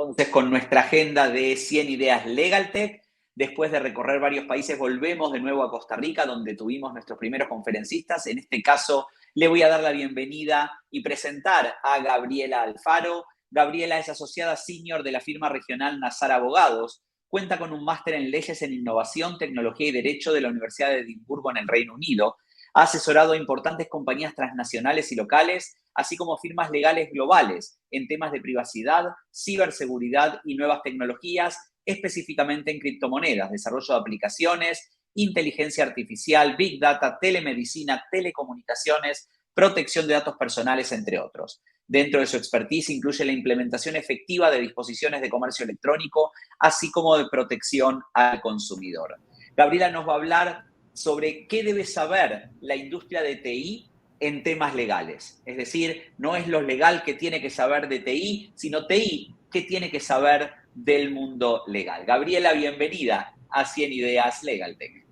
entonces con nuestra agenda de 100 ideas LegalTech. Después de recorrer varios países, volvemos de nuevo a Costa Rica, donde tuvimos nuestros primeros conferencistas. En este caso, le voy a dar la bienvenida y presentar a Gabriela Alfaro. Gabriela es asociada senior de la firma regional Nazar Abogados. Cuenta con un máster en leyes en innovación, tecnología y derecho de la Universidad de Edimburgo en el Reino Unido. Ha asesorado a importantes compañías transnacionales y locales, así como firmas legales globales en temas de privacidad, ciberseguridad y nuevas tecnologías, específicamente en criptomonedas, desarrollo de aplicaciones, inteligencia artificial, big data, telemedicina, telecomunicaciones, protección de datos personales, entre otros. Dentro de su expertise incluye la implementación efectiva de disposiciones de comercio electrónico, así como de protección al consumidor. Gabriela nos va a hablar sobre qué debe saber la industria de TI en temas legales. Es decir, no es lo legal que tiene que saber de TI, sino TI que tiene que saber del mundo legal. Gabriela, bienvenida a 100 Ideas LegalTech.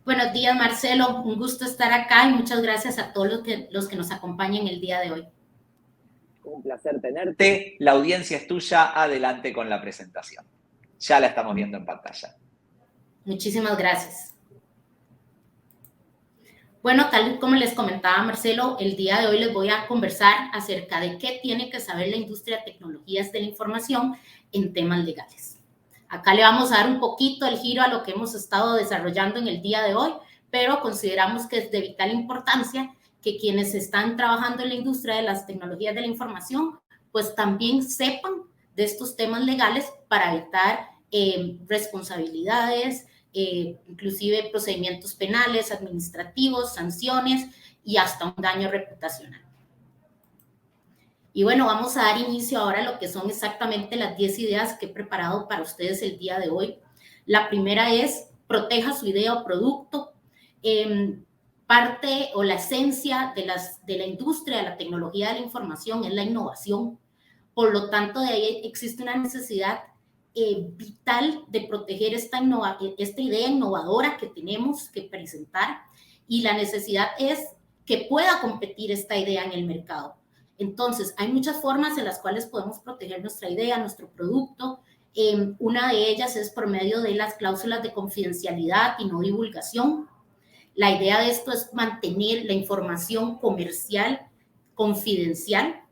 Buenos días, Marcelo. Un gusto estar acá y muchas gracias a todos los que nos acompañan el día de hoy. Un placer tenerte. La audiencia es tuya. Adelante con la presentación. Ya la estamos viendo en pantalla. Muchísimas gracias. Bueno, tal como les comentaba Marcelo, el día de hoy les voy a conversar acerca de qué tiene que saber la industria de tecnologías de la información en temas legales. Acá le vamos a dar un poquito el giro a lo que hemos estado desarrollando en el día de hoy, pero consideramos que es de vital importancia que quienes están trabajando en la industria de las tecnologías de la información, pues también sepan de estos temas legales para evitar responsabilidades, inclusive procedimientos penales, administrativos, sanciones y hasta un daño reputacional. Y bueno, vamos a dar inicio ahora a lo que son exactamente las 10 ideas que he preparado para ustedes el día de hoy. La primera es, proteja su idea o producto. Parte o la esencia de la industria de la tecnología de la información es la innovación. Por lo tanto, de ahí existe una necesidad vital de proteger esta idea innovadora que tenemos que presentar, y la necesidad es que pueda competir esta idea en el mercado. Entonces, hay muchas formas en las cuales podemos proteger nuestra idea, nuestro producto. Una de ellas es por medio de las cláusulas de confidencialidad y no divulgación. La idea de esto es mantener la información comercial confidencial.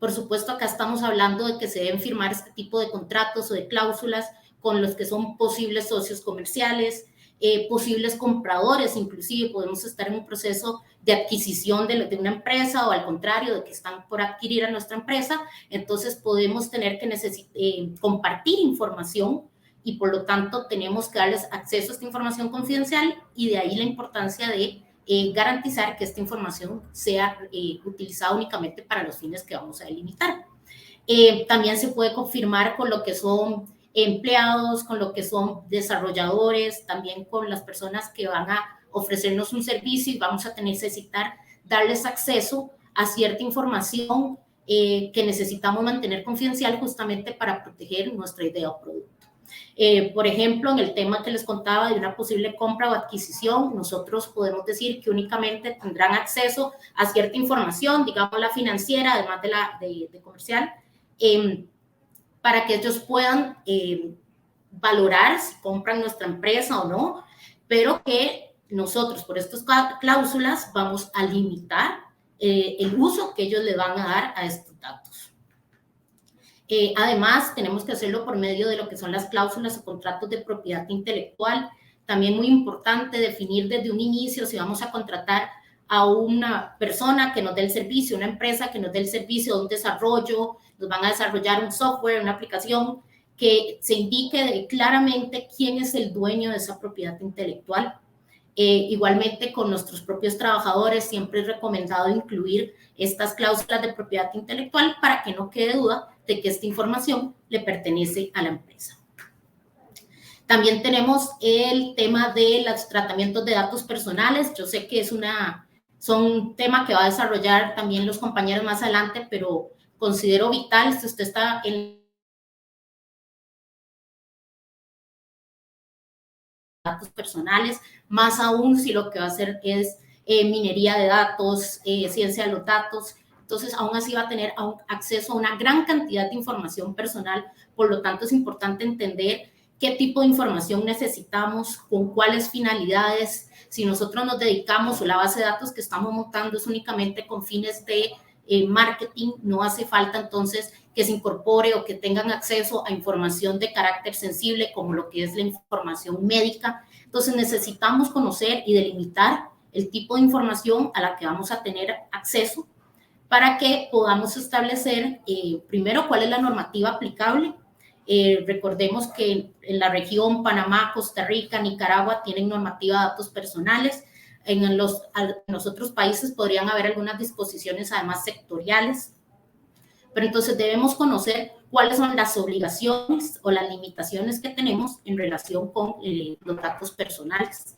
Por supuesto, acá estamos hablando de que se deben firmar este tipo de contratos o de cláusulas con los que son posibles socios comerciales, posibles compradores, inclusive podemos estar en un proceso de adquisición de una empresa, o al contrario, de que están por adquirir a nuestra empresa. Entonces podemos tener que compartir información, y por lo tanto tenemos que darles acceso a esta información confidencial, y de ahí la importancia de garantizar que esta información sea utilizada únicamente para los fines que vamos a delimitar. También se puede confirmar con lo que son empleados, con lo que son desarrolladores, también con las personas que van a ofrecernos un servicio, y vamos a necesitar darles acceso a cierta información que necesitamos mantener confidencial, justamente para proteger nuestra idea o producto. Por ejemplo, en el tema que les contaba de una posible compra o adquisición, nosotros podemos decir que únicamente tendrán acceso a cierta información, digamos la financiera, además de la de comercial, para que ellos puedan valorar si compran nuestra empresa o no, pero que nosotros, por estas cláusulas, vamos a limitar el uso que ellos le van a dar a estos datos. Además, tenemos que hacerlo por medio de lo que son las cláusulas o contratos de propiedad intelectual. También muy importante definir desde un inicio si vamos a contratar a una persona que nos dé el servicio, una empresa que nos dé el servicio de un desarrollo, nos van a desarrollar un software, una aplicación, que se indique claramente quién es el dueño de esa propiedad intelectual. Igualmente, con nuestros propios trabajadores siempre es recomendado incluir estas cláusulas de propiedad intelectual para que no quede duda de que esta información le pertenece a la empresa. También tenemos el tema de los tratamientos de datos personales. Yo sé que son un tema que va a desarrollar también los compañeros más adelante, pero considero vital si usted está en datos personales, más aún si lo que va a hacer es minería de datos, ciencia de los datos, entonces aún así va a tener acceso a una gran cantidad de información personal. Por lo tanto, es importante entender qué tipo de información necesitamos, con cuáles finalidades. Si nosotros nos dedicamos o la base de datos que estamos montando es únicamente con fines de marketing, no hace falta entonces que se incorpore o que tengan acceso a información de carácter sensible como lo que es la información médica. Entonces necesitamos conocer y delimitar el tipo de información a la que vamos a tener acceso para que podamos establecer primero cuál es la normativa aplicable. Recordemos que en la región Panamá, Costa Rica, Nicaragua tienen normativa de datos personales. En los otros países podrían haber algunas disposiciones además sectoriales, pero entonces debemos conocer cuáles son las obligaciones o las limitaciones que tenemos en relación con los datos personales,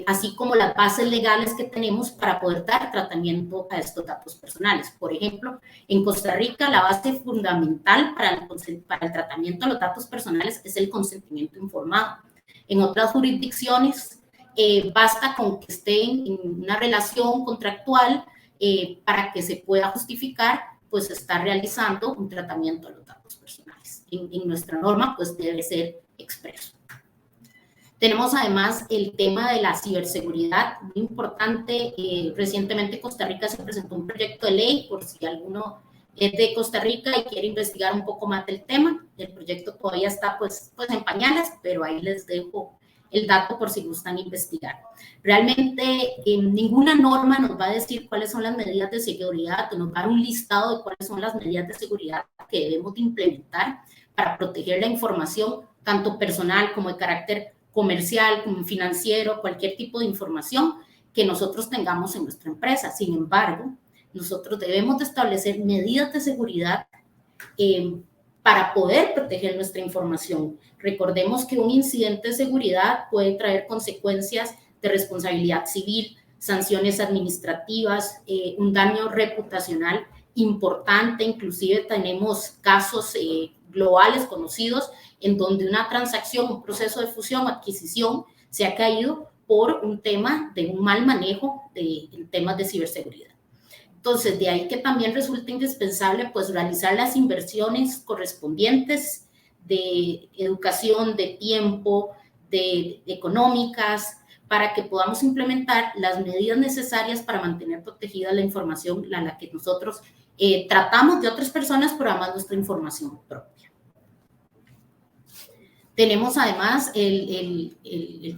así como las bases legales que tenemos para poder dar tratamiento a estos datos personales. Por ejemplo, en Costa Rica la base fundamental para el tratamiento de los datos personales es el consentimiento informado. En otras jurisdicciones basta con que estén en una relación contractual para que se pueda justificar pues estar realizando un tratamiento de los datos personales. En nuestra norma pues debe ser expreso. Tenemos además el tema de la ciberseguridad, muy importante. Recientemente Costa Rica se presentó un proyecto de ley, por si alguno es de Costa Rica y quiere investigar un poco más del tema. El proyecto todavía está pues en pañales, pero ahí les dejo el dato por si gustan investigar. Realmente ninguna norma nos va a decir cuáles son las medidas de seguridad, o nos va a dar un listado de cuáles son las medidas de seguridad que debemos de implementar para proteger la información, tanto personal como de carácter comercial, como financiero, cualquier tipo de información que nosotros tengamos en nuestra empresa. Sin embargo, nosotros debemos de establecer medidas de seguridad para poder proteger nuestra información. Recordemos que un incidente de seguridad puede traer consecuencias de responsabilidad civil, sanciones administrativas, un daño reputacional importante. Inclusive tenemos casos globales conocidos en donde una transacción, un proceso de fusión o adquisición se ha caído por un tema de un mal manejo en temas de ciberseguridad. Entonces, de ahí que también resulta indispensable pues realizar las inversiones correspondientes de educación, de tiempo, de económicas, para que podamos implementar las medidas necesarias para mantener protegida la información a la que nosotros tratamos de otras personas, pero además nuestra información propia. Tenemos además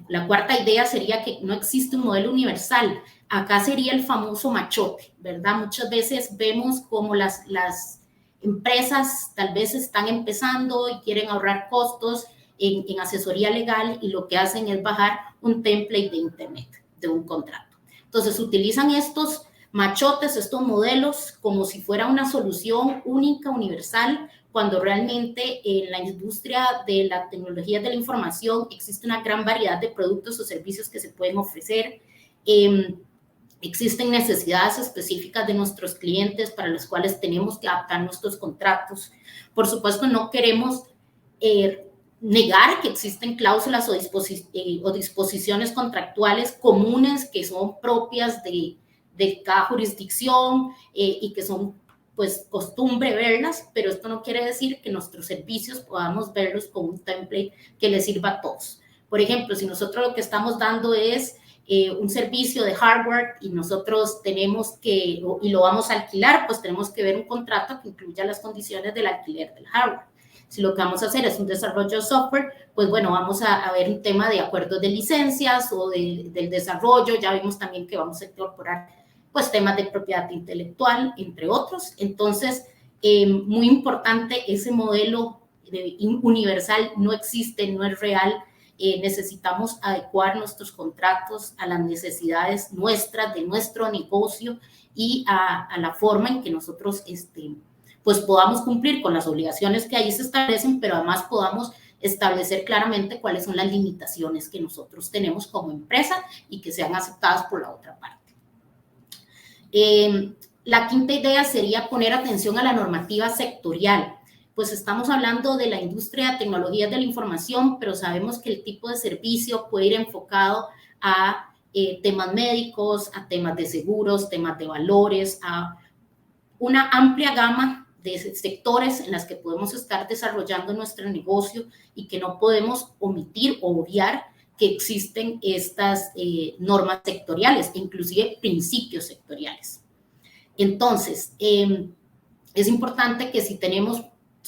la cuarta idea sería que no existe un modelo universal. Acá sería el famoso machote, ¿verdad? Muchas veces vemos como las empresas tal vez están empezando y quieren ahorrar costos en asesoría legal y lo que hacen es bajar un template de internet de un contrato. Entonces utilizan estos machotes, estos modelos como si fuera una solución única, universal, cuando realmente en la industria de la tecnología de la información existe una gran variedad de productos o servicios que se pueden ofrecer. Existen necesidades específicas de nuestros clientes para los cuales tenemos que adaptar nuestros contratos. Por supuesto, no queremos negar que existen cláusulas o disposiciones contractuales comunes que son propias de cada jurisdicción y que son pues costumbre verlas, pero esto no quiere decir que nuestros servicios podamos verlos con un template que les sirva a todos. Por ejemplo, si nosotros lo que estamos dando es un servicio de hardware y nosotros tenemos que, y lo vamos a alquilar, pues tenemos que ver un contrato que incluya las condiciones del alquiler del hardware. Si lo que vamos a hacer es un desarrollo de software, pues bueno, vamos a ver un tema de acuerdos de licencias o del desarrollo. Ya vimos también que vamos a incorporar pues temas de propiedad intelectual, entre otros. Entonces, muy importante, ese modelo universal no existe, no es real. Necesitamos adecuar nuestros contratos a las necesidades nuestras, de nuestro negocio y a la forma en que nosotros pues podamos cumplir con las obligaciones que ahí se establecen, pero además podamos establecer claramente cuáles son las limitaciones que nosotros tenemos como empresa y que sean aceptadas por la otra parte. La quinta idea sería poner atención a la normativa sectorial. Pues estamos hablando de la industria de tecnologías de la información, pero sabemos que el tipo de servicio puede ir enfocado a temas médicos, a temas de seguros, temas de valores, a una amplia gama de sectores en las que podemos estar desarrollando nuestro negocio y que no podemos omitir o obviar que existen estas normas sectoriales, inclusive principios sectoriales. Entonces, es importante que si tenemos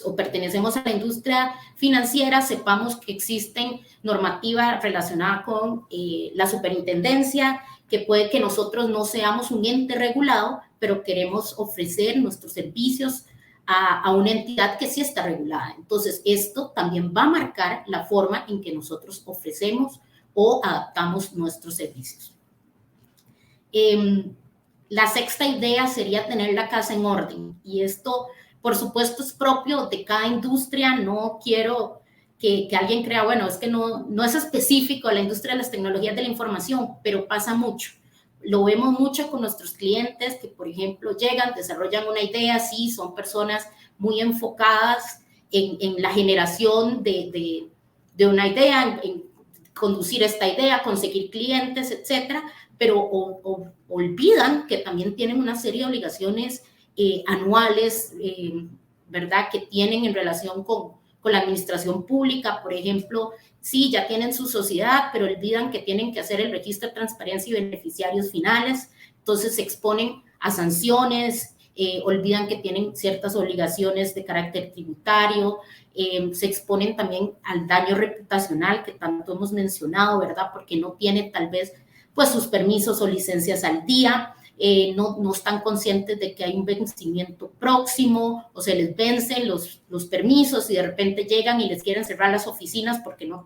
o pertenecemos a la industria financiera, sepamos que existen normativas relacionadas con la superintendencia, que puede que nosotros no seamos un ente regulado, pero queremos ofrecer nuestros servicios a una entidad que sí está regulada. Entonces, esto también va a marcar la forma en que nosotros ofrecemos o adaptamos nuestros servicios. La sexta idea sería tener la casa en orden, y esto, por supuesto, es propio de cada industria. No quiero que alguien crea, bueno, es que no es específico de la industria de las tecnologías de la información, pero pasa mucho. Lo vemos mucho con nuestros clientes que, por ejemplo, llegan, desarrollan una idea, sí, son personas muy enfocadas en la generación de una idea, en conducir esta idea, conseguir clientes, etcétera, pero olvidan que también tienen una serie de obligaciones anuales, ¿verdad?, que tienen en relación con la administración pública. Por ejemplo, sí, ya tienen su sociedad, pero olvidan que tienen que hacer el registro de transparencia y beneficiarios finales, entonces se exponen a sanciones, olvidan que tienen ciertas obligaciones de carácter tributario, se exponen también al daño reputacional que tanto hemos mencionado, ¿verdad?, porque no tienen tal vez pues sus permisos o licencias al día, no están conscientes de que hay un vencimiento próximo o se les vencen los permisos y de repente llegan y les quieren cerrar las oficinas porque no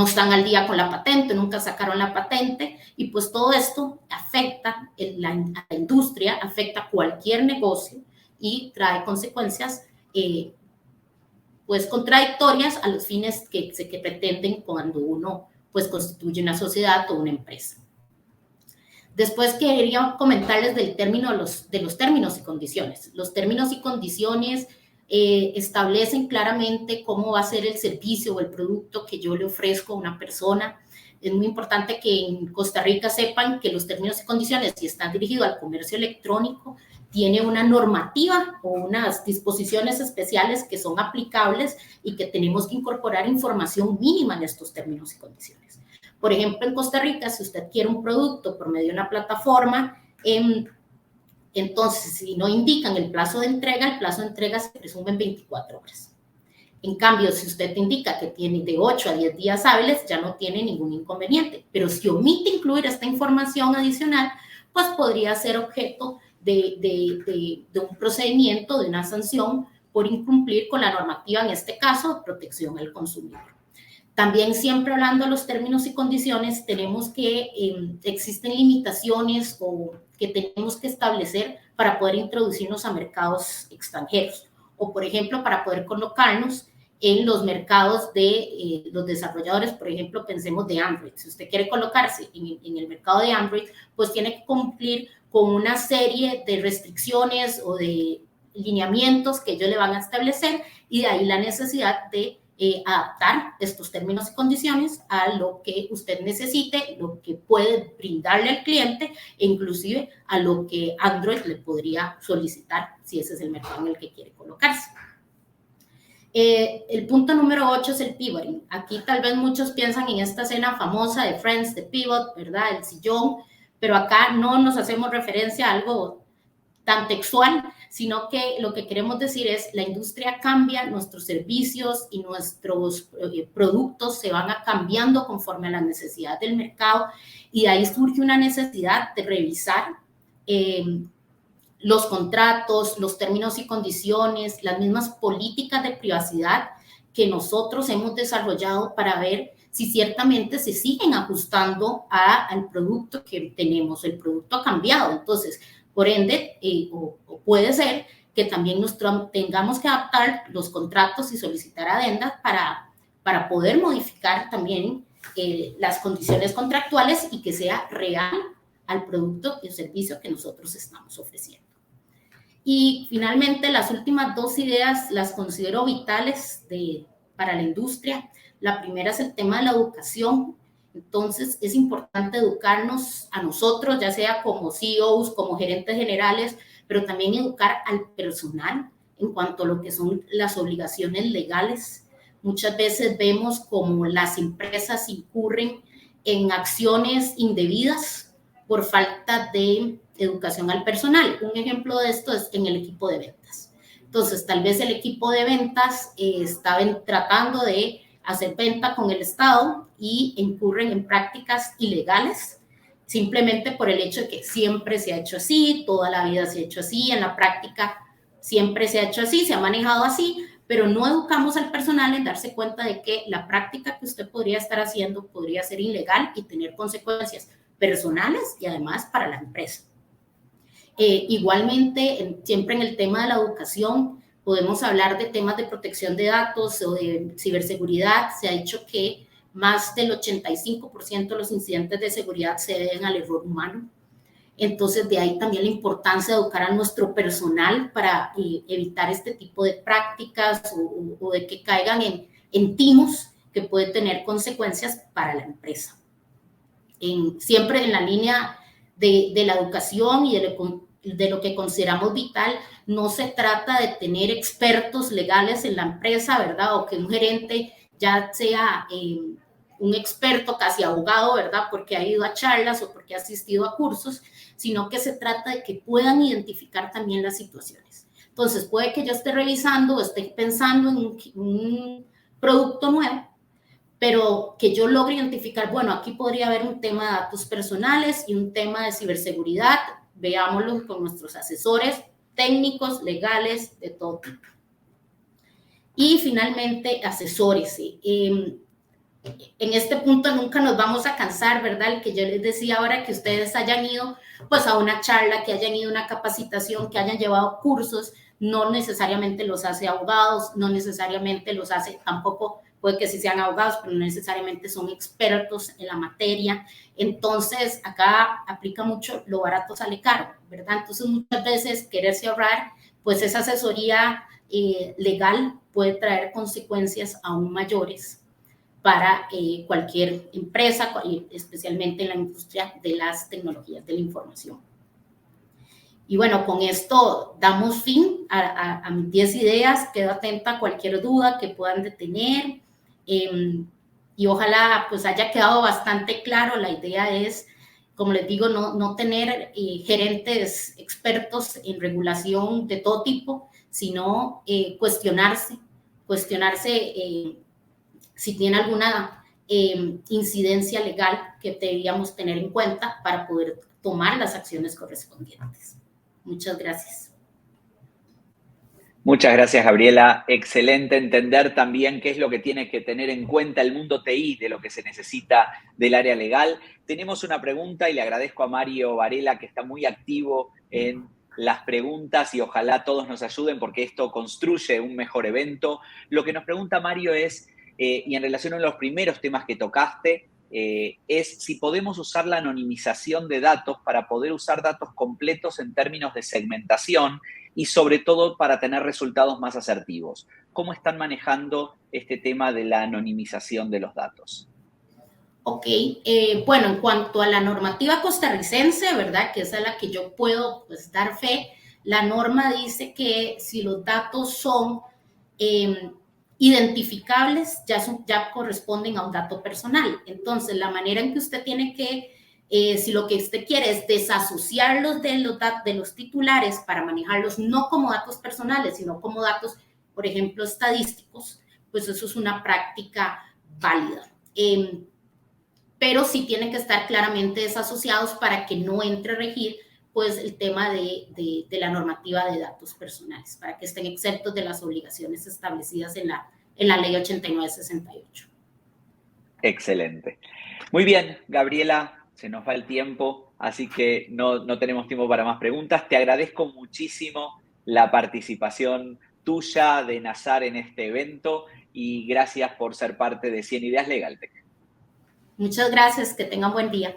están al día con la patente, nunca sacaron la patente, y pues todo esto afecta a la industria, afecta a cualquier negocio y trae consecuencias pues contradictorias a los fines que pretenden cuando uno pues constituye una sociedad o una empresa. Después quería comentarles del término de los términos y condiciones. Los términos y condiciones establecen claramente cómo va a ser el servicio o el producto que yo le ofrezco a una persona. Es muy importante que en Costa Rica sepan que los términos y condiciones, si están dirigidos al comercio electrónico, tiene una normativa o unas disposiciones especiales que son aplicables y que tenemos que incorporar información mínima en estos términos y condiciones. Por ejemplo, en Costa Rica, si usted quiere un producto por medio de una plataforma, entonces, si no indican el plazo de entrega se presume en 24 horas. En cambio, si usted indica que tiene de 8 a 10 días hábiles, ya no tiene ningún inconveniente. Pero si omite incluir esta información adicional, pues podría ser objeto de un procedimiento, de una sanción por incumplir con la normativa, en este caso, de protección al consumidor. También, siempre hablando de los términos y condiciones, tenemos que existen limitaciones o que tenemos que establecer para poder introducirnos a mercados extranjeros o, por ejemplo, para poder colocarnos en los mercados de los desarrolladores. Por ejemplo, pensemos de Android. Si usted quiere colocarse en el mercado de Android, pues tiene que cumplir con una serie de restricciones o de lineamientos que ellos le van a establecer, y de ahí la necesidad de adaptar estos términos y condiciones a lo que usted necesite, lo que puede brindarle al cliente e inclusive a lo que Android le podría solicitar si ese es el mercado en el que quiere colocarse. El punto número 8 es el pivoting. Aquí tal vez muchos piensan en esta escena famosa de Friends, de pivot, ¿verdad? El sillón, pero acá no nos hacemos referencia a algo tan textual, sino que lo que queremos decir es la industria cambia, nuestros servicios y nuestros productos se van cambiando conforme a las necesidades del mercado, y de ahí surge una necesidad de revisar los contratos, los términos y condiciones, las mismas políticas de privacidad que nosotros hemos desarrollado para ver si ciertamente se siguen ajustando al producto que tenemos. El producto ha cambiado, entonces, por ende, o puede ser que también tengamos que adaptar los contratos y solicitar adendas para poder modificar también las condiciones contractuales y que sea real al producto y el servicio que nosotros estamos ofreciendo. Y finalmente, las últimas dos ideas las considero vitales para la industria. La primera es el tema de la educación. Entonces, es importante educarnos a nosotros, ya sea como CEOs, como gerentes generales, pero también educar al personal en cuanto a lo que son las obligaciones legales. Muchas veces vemos como las empresas incurren en acciones indebidas por falta de educación al personal. Un ejemplo de esto es en el equipo de ventas. Entonces, tal vez el equipo de ventas está tratando de hacer venta con el Estado y incurren en prácticas ilegales simplemente por el hecho de que siempre se ha hecho así, toda la vida se ha hecho así, en la práctica siempre se ha hecho así, se ha manejado así, pero no educamos al personal en darse cuenta de que la práctica que usted podría estar haciendo podría ser ilegal y tener consecuencias personales y además para la empresa. Igualmente, siempre en el tema de la educación, podemos hablar de temas de protección de datos o de ciberseguridad. Se ha dicho que más del 85% de los incidentes de seguridad se deben al error humano. Entonces, de ahí también la importancia de educar a nuestro personal para evitar este tipo de prácticas o de que caigan en timos que pueden tener consecuencias para la empresa. Siempre en la línea de la educación y de lo que consideramos vital, no se trata de tener expertos legales en la empresa, ¿verdad? O que un gerente ya sea un experto, casi abogado, ¿verdad? Porque ha ido a charlas o porque ha asistido a cursos, sino que se trata de que puedan identificar también las situaciones. Entonces, puede que yo esté revisando o esté pensando en un producto nuevo, pero que yo logre identificar, bueno, aquí podría haber un tema de datos personales y un tema de ciberseguridad, veámoslo con nuestros asesores técnicos, legales, de todo tipo. Y finalmente, asesores. En este punto nunca nos vamos a cansar, ¿verdad? El que yo les decía ahora, que ustedes hayan ido pues a una charla, que hayan ido a una capacitación, que hayan llevado cursos, no necesariamente los hace abogados, no necesariamente los hace tampoco, puede que sí sean abogados, pero no necesariamente son expertos en la materia. Entonces, acá aplica mucho lo barato sale caro, ¿verdad? Entonces, muchas veces quererse ahorrar, pues esa asesoría legal puede traer consecuencias aún mayores para cualquier empresa, especialmente en la industria de las tecnologías de la información. Y bueno, con esto damos fin a mis 10 ideas. Quedo atenta a cualquier duda que puedan tener. Y ojalá pues haya quedado bastante claro. La idea es, como les digo, no tener gerentes expertos en regulación de todo tipo, sino cuestionarse si tiene alguna incidencia legal que deberíamos tener en cuenta para poder tomar las acciones correspondientes. Muchas gracias. Muchas gracias, Gabriela. Excelente entender también qué es lo que tiene que tener en cuenta el mundo TI de lo que se necesita del área legal. Tenemos una pregunta y le agradezco a Mario Varela, que está muy activo en las preguntas y ojalá todos nos ayuden porque esto construye un mejor evento. Lo que nos pregunta Mario es, y en relación a los primeros temas que tocaste, es si podemos usar la anonimización de datos para poder usar datos completos en términos de segmentación y sobre todo para tener resultados más asertivos. ¿Cómo están manejando este tema de la anonimización de los datos? Ok, bueno, en cuanto a la normativa costarricense, ¿verdad? Que es a la que yo puedo pues, dar fe, la norma dice que si los datos son identificables, ya corresponden a un dato personal. Entonces, la manera en que usted tiene que, si lo que usted quiere es desasociarlos de los titulares para manejarlos no como datos personales, sino como datos, por ejemplo, estadísticos, pues eso es una práctica válida. Pero sí tienen que estar claramente desasociados para que no entre a regir pues el tema de la normativa de datos personales, para que estén exentos de las obligaciones establecidas en la ley 8968. Excelente. Muy bien, Gabriela, se nos va el tiempo, así que no tenemos tiempo para más preguntas. Te agradezco muchísimo la participación tuya de Nazar en este evento y gracias por ser parte de 100 Ideas Legaltech. Muchas gracias, que tengan buen día.